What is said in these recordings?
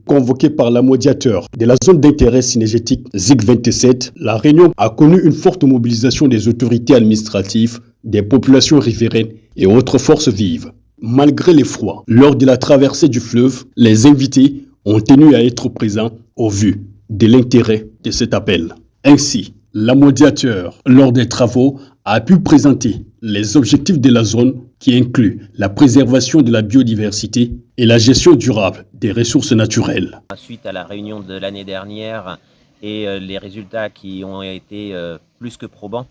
Convoquée par la médiateur de la zone d'intérêt synergétique ZIC 27, la réunion a connu une forte mobilisation des autorités administratives, des populations riveraines et autres forces vives. Malgré l'effroi, lors de la traversée du fleuve, les invités ont tenu à être présents au vu de l'intérêt de cet appel. Ainsi, la médiateur, lors des travaux, a pu présenter les objectifs de la zone qui incluent la préservation de la biodiversité et la gestion durable des ressources naturelles. Suite à la réunion de l'année dernière et les résultats qui ont été plus que probants,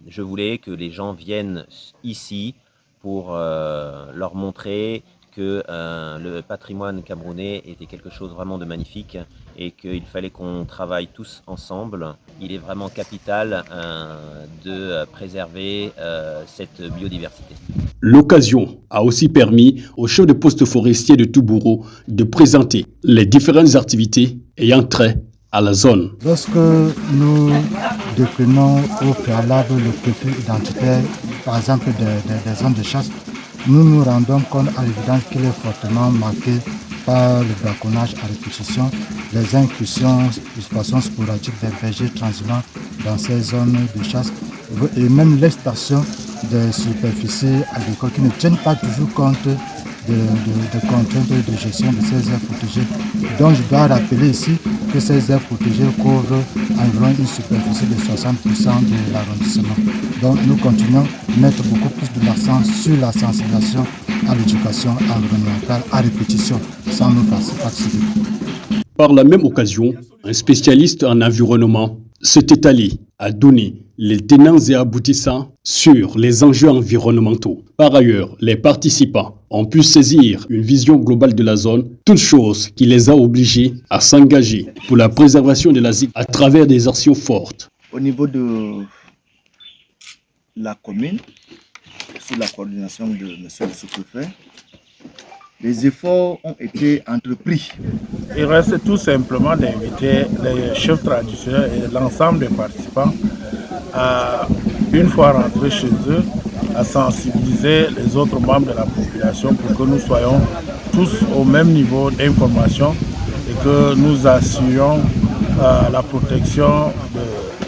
je voulais que les gens viennent ici pour leur montrer que le patrimoine camerounais était quelque chose vraiment de magnifique et qu'il fallait qu'on travaille tous ensemble. Il est vraiment capital de préserver cette biodiversité. L'occasion a aussi permis au chef de poste forestier de Toubouro de présenter les différentes activités ayant trait à la zone. Lorsque nous déclinons au préalable le profil identitaire, par exemple des zones de chasse, nous nous rendons compte à l'évidence qu'il est fortement marqué par le braconnage à répétition, les incursions de façon sporadique des bergers transhumants dans ces zones de chasse et même l'extension des superficies agricoles qui ne tiennent pas toujours compte de contraintes de gestion de ces aires protégées. Donc je dois rappeler ici que ces aires protégées couvrent environ une superficie de 60% de l'arrondissement. Donc nous continuons à mettre beaucoup plus de l'accent sur la sensibilisation à l'éducation environnementale à répétition sans nous participer. Par la même occasion, un spécialiste en environnement s'est étalé à donner les tenants et aboutissants sur les enjeux environnementaux. Par ailleurs, les participants ont pu saisir une vision globale de la zone, toute chose qui les a obligés à s'engager pour la préservation de la ZIC à travers des actions fortes. Au niveau de la commune, sous la coordination de M. le sous-préfet, les efforts ont été entrepris. Il reste tout simplement d'inviter les chefs traditionnels et l'ensemble des participants à, une fois rentrés chez eux, à sensibiliser les autres membres de la population pour que nous soyons tous au même niveau d'information et que nous assurions la protection de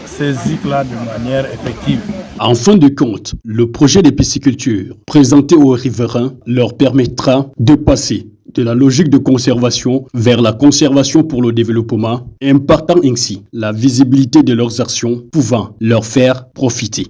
ces ZIC-là de manière effective. En fin de compte, le projet de pisciculture présenté aux riverains leur permettra de passer de la logique de conservation vers la conservation pour le développement, impartant ainsi la visibilité de leurs actions pouvant leur faire profiter.